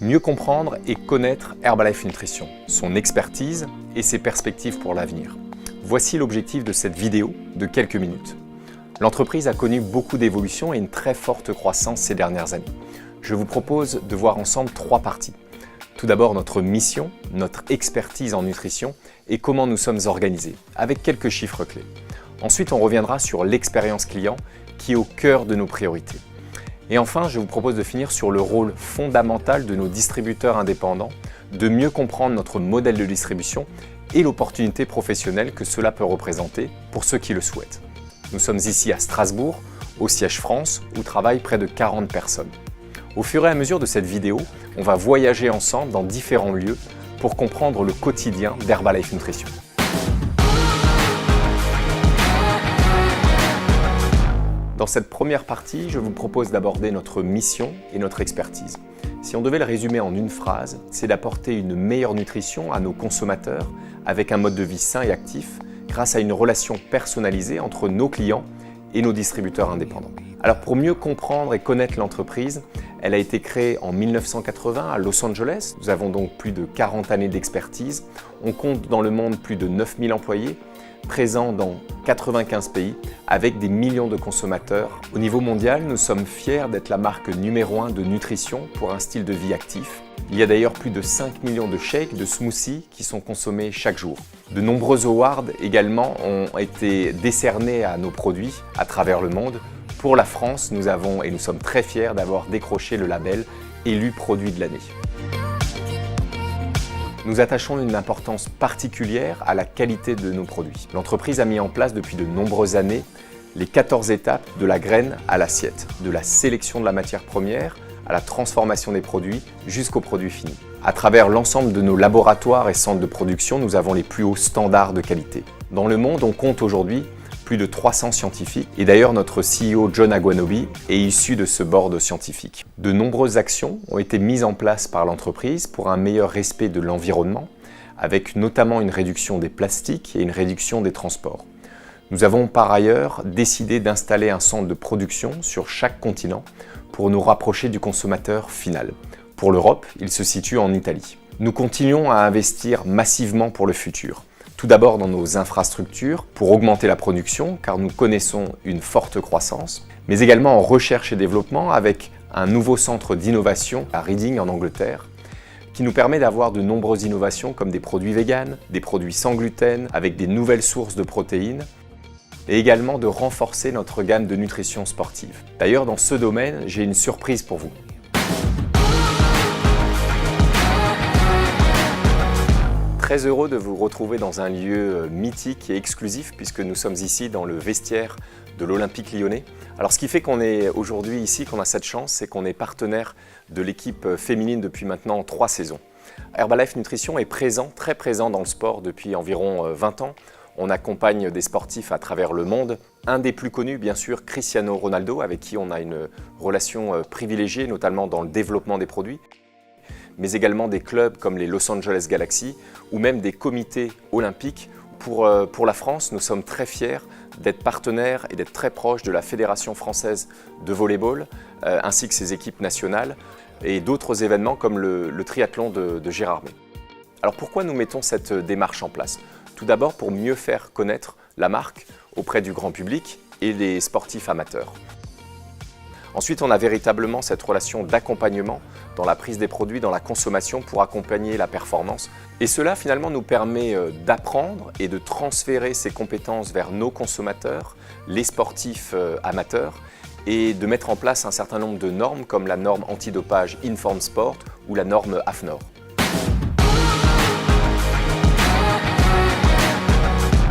Mieux comprendre et connaître Herbalife Nutrition, son expertise et ses perspectives pour l'avenir. Voici l'objectif de cette vidéo de quelques minutes. L'entreprise a connu beaucoup d'évolutions et une très forte croissance ces dernières années. Je vous propose de voir ensemble trois parties. Tout d'abord notre mission, notre expertise en nutrition et comment nous sommes organisés, avec quelques chiffres clés. Ensuite, on reviendra sur l'expérience client qui est au cœur de nos priorités. Et enfin, je vous propose de finir sur le rôle fondamental de nos distributeurs indépendants, de mieux comprendre notre modèle de distribution et l'opportunité professionnelle que cela peut représenter pour ceux qui le souhaitent. Nous sommes ici à Strasbourg, au siège France, où travaillent près de 40 personnes. Au fur et à mesure de cette vidéo, on va voyager ensemble dans différents lieux pour comprendre le quotidien d'Herbalife Nutrition. Dans cette première partie, je vous propose d'aborder notre mission et notre expertise. Si on devait le résumer en une phrase, c'est d'apporter une meilleure nutrition à nos consommateurs avec un mode de vie sain et actif grâce à une relation personnalisée entre nos clients et nos distributeurs indépendants. Alors pour mieux comprendre et connaître l'entreprise, elle a été créée en 1980 à Los Angeles. Nous avons donc plus de 40 années d'expertise. On compte dans le monde plus de 9000 employés, présents dans 95 pays avec des millions de consommateurs. Au niveau mondial, nous sommes fiers d'être la marque numéro 1 de nutrition pour un style de vie actif. Il y a d'ailleurs plus de 5 millions de shakes, de smoothies qui sont consommés chaque jour. De nombreux awards également ont été décernés à nos produits à travers le monde. Pour la France, nous sommes très fiers d'avoir décroché le label élu produit de l'année. Nous attachons une importance particulière à la qualité de nos produits. L'entreprise a mis en place depuis de nombreuses années les 14 étapes de la graine à l'assiette, de la sélection de la matière première à la transformation des produits jusqu'au produit fini. À travers l'ensemble de nos laboratoires et centres de production, nous avons les plus hauts standards de qualité. Dans le monde, on compte aujourd'hui plus de 300 scientifiques et d'ailleurs notre CEO John Agwanobi est issu de ce board scientifique. De nombreuses actions ont été mises en place par l'entreprise pour un meilleur respect de l'environnement, avec notamment une réduction des plastiques et une réduction des transports. Nous avons par ailleurs décidé d'installer un centre de production sur chaque continent pour nous rapprocher du consommateur final. Pour l'Europe, il se situe en Italie. Nous continuons à investir massivement pour le futur. Tout d'abord dans nos infrastructures pour augmenter la production car nous connaissons une forte croissance, mais également en recherche et développement avec un nouveau centre d'innovation à Reading en Angleterre qui nous permet d'avoir de nombreuses innovations comme des produits véganes, des produits sans gluten avec des nouvelles sources de protéines et également de renforcer notre gamme de nutrition sportive. D'ailleurs dans ce domaine, j'ai une surprise pour vous. Très heureux de vous retrouver dans un lieu mythique et exclusif puisque nous sommes ici dans le vestiaire de l'Olympique Lyonnais. Alors ce qui fait qu'on est aujourd'hui ici, qu'on a cette chance, c'est qu'on est partenaire de l'équipe féminine depuis maintenant 3 saisons. Herbalife Nutrition est très présent dans le sport depuis environ 20 ans. On accompagne des sportifs à travers le monde. Un des plus connus, bien sûr, Cristiano Ronaldo, avec qui on a une relation privilégiée, notamment dans le développement des produits, mais également des clubs comme les Los Angeles Galaxy ou même des comités olympiques. Pour la France, nous sommes très fiers d'être partenaires et d'être très proches de la Fédération française de volleyball ainsi que ses équipes nationales et d'autres événements comme le triathlon de Gérardmer. Alors pourquoi nous mettons cette démarche en place? Tout d'abord pour mieux faire connaître la marque auprès du grand public et des sportifs amateurs. Ensuite, on a véritablement cette relation d'accompagnement dans la prise des produits, dans la consommation pour accompagner la performance. Et cela finalement nous permet d'apprendre et de transférer ces compétences vers nos consommateurs, les sportifs amateurs, et de mettre en place un certain nombre de normes comme la norme antidopage Inform Sport ou la norme AFNOR.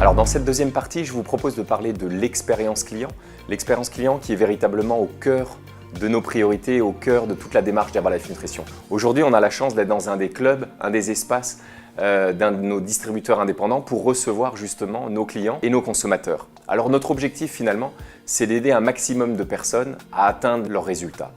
Alors dans cette deuxième partie, je vous propose de parler de l'expérience client. L'expérience client qui est véritablement au cœur de nos priorités, au cœur de toute la démarche d'Herbalife Nutrition. Aujourd'hui, on a la chance d'être dans un des clubs, un des espaces d'un de nos distributeurs indépendants pour recevoir justement nos clients et nos consommateurs. Alors notre objectif finalement, c'est d'aider un maximum de personnes à atteindre leurs résultats.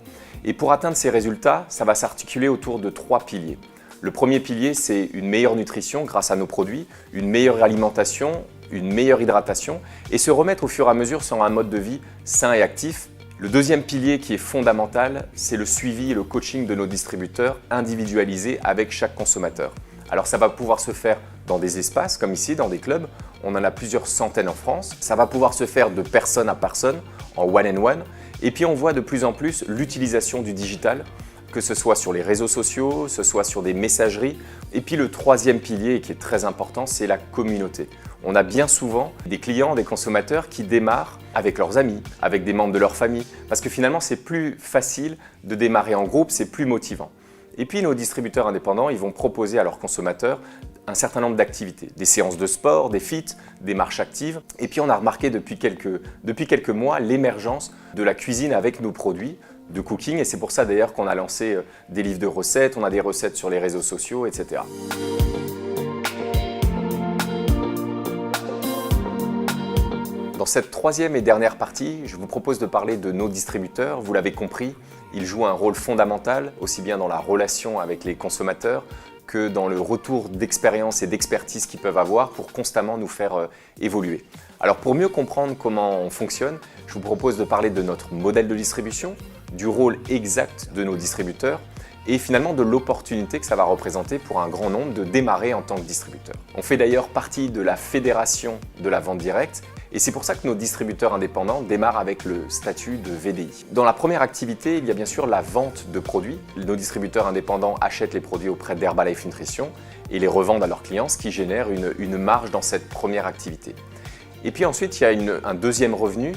Et pour atteindre ces résultats, ça va s'articuler autour de 3 piliers. Le premier pilier, c'est une meilleure nutrition grâce à nos produits, une meilleure alimentation, une meilleure hydratation et se remettre au fur et à mesure sur un mode de vie sain et actif Le deuxième pilier qui est fondamental, c'est le suivi et le coaching de nos distributeurs individualisés avec chaque consommateur. Alors ça va pouvoir se faire dans des espaces comme ici, dans des clubs. On en a plusieurs centaines en France. Ça va pouvoir se faire de personne à personne, en one-on-one. Et puis on voit de plus en plus l'utilisation du digital, que ce soit sur les réseaux sociaux, que ce soit sur des messageries. Et puis le troisième pilier, qui est très important, c'est la communauté. On a bien souvent des clients, des consommateurs qui démarrent avec leurs amis, avec des membres de leur famille, parce que finalement c'est plus facile de démarrer en groupe, c'est plus motivant. Et puis nos distributeurs indépendants, ils vont proposer à leurs consommateurs un certain nombre d'activités, des séances de sport, des feats, des marches actives. Et puis on a remarqué depuis quelques mois l'émergence de la cuisine avec nos produits de cooking. Et c'est pour ça d'ailleurs qu'on a lancé des livres de recettes, on a des recettes sur les réseaux sociaux, etc. Dans cette troisième et dernière partie, je vous propose de parler de nos distributeurs. Vous l'avez compris, ils jouent un rôle fondamental, aussi bien dans la relation avec les consommateurs que dans le retour d'expérience et d'expertise qu'ils peuvent avoir pour constamment nous faire évoluer. Alors pour mieux comprendre comment on fonctionne, je vous propose de parler de notre modèle de distribution, du rôle exact de nos distributeurs et finalement de l'opportunité que ça va représenter pour un grand nombre de démarrer en tant que distributeur. On fait d'ailleurs partie de la fédération de la vente directe et c'est pour ça que nos distributeurs indépendants démarrent avec le statut de VDI. Dans la première activité, il y a bien sûr la vente de produits. Nos distributeurs indépendants achètent les produits auprès d'Herbalife Nutrition et les revendent à leurs clients, ce qui génère une marge dans cette première activité. Et puis ensuite, il y a un deuxième revenu.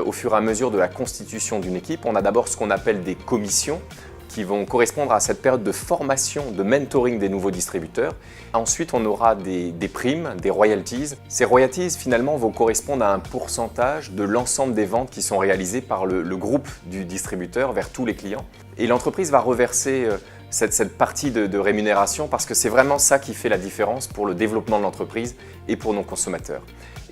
Au fur et à mesure de la constitution d'une équipe, on a d'abord ce qu'on appelle des commissions qui vont correspondre à cette période de formation, de mentoring des nouveaux distributeurs. Ensuite, on aura des primes, des royalties. Ces royalties, finalement, vont correspondre à un pourcentage de l'ensemble des ventes qui sont réalisées par le groupe du distributeur vers tous les clients. Et l'entreprise va reverser cette partie de rémunération parce que c'est vraiment ça qui fait la différence pour le développement de l'entreprise et pour nos consommateurs.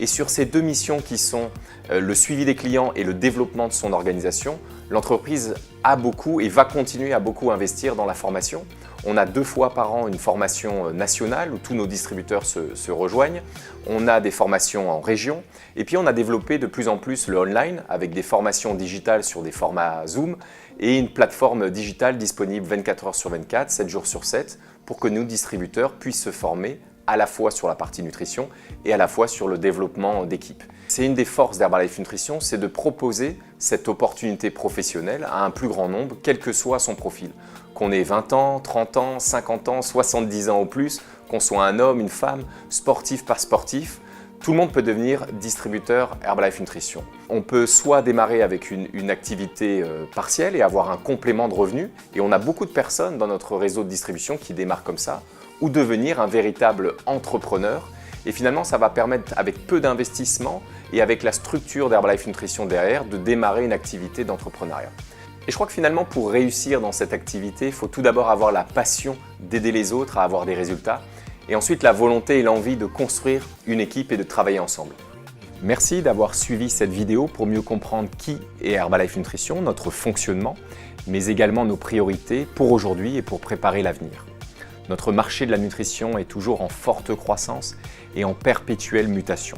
Et sur ces deux missions qui sont le suivi des clients et le développement de son organisation, l'entreprise a beaucoup et va continuer à beaucoup investir dans la formation. On a 2 fois par an une formation nationale où tous nos distributeurs se rejoignent. On a des formations en région et puis on a développé de plus en plus le online avec des formations digitales sur des formats Zoom et une plateforme digitale disponible 24 heures sur 24, 7 jours sur 7 pour que nos distributeurs puissent se former à la fois sur la partie nutrition et à la fois sur le développement d'équipe. C'est une des forces d'Herbalife Nutrition, c'est de proposer cette opportunité professionnelle à un plus grand nombre, quel que soit son profil. Qu'on ait 20 ans, 30 ans, 50 ans, 70 ans ou plus, qu'on soit un homme, une femme, sportif, pas sportif, tout le monde peut devenir distributeur Herbalife Nutrition. On peut soit démarrer avec une activité partielle et avoir un complément de revenus, et on a beaucoup de personnes dans notre réseau de distribution qui démarrent comme ça, ou devenir un véritable entrepreneur. Et finalement, ça va permettre, avec peu d'investissement et avec la structure d'Herbalife Nutrition derrière, de démarrer une activité d'entrepreneuriat. Et je crois que finalement, pour réussir dans cette activité, il faut tout d'abord avoir la passion d'aider les autres à avoir des résultats, et ensuite la volonté et l'envie de construire une équipe et de travailler ensemble. Merci d'avoir suivi cette vidéo pour mieux comprendre qui est Herbalife Nutrition, notre fonctionnement, mais également nos priorités pour aujourd'hui et pour préparer l'avenir. Notre marché de la nutrition est toujours en forte croissance et en perpétuelle mutation.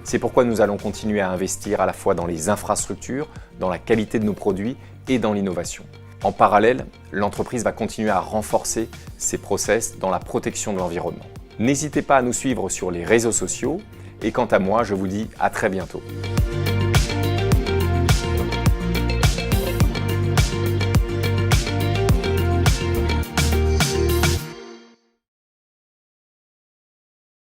C'est pourquoi nous allons continuer à investir à la fois dans les infrastructures, dans la qualité de nos produits et dans l'innovation. En parallèle, l'entreprise va continuer à renforcer ses process dans la protection de l'environnement. N'hésitez pas à nous suivre sur les réseaux sociaux et quant à moi, je vous dis à très bientôt.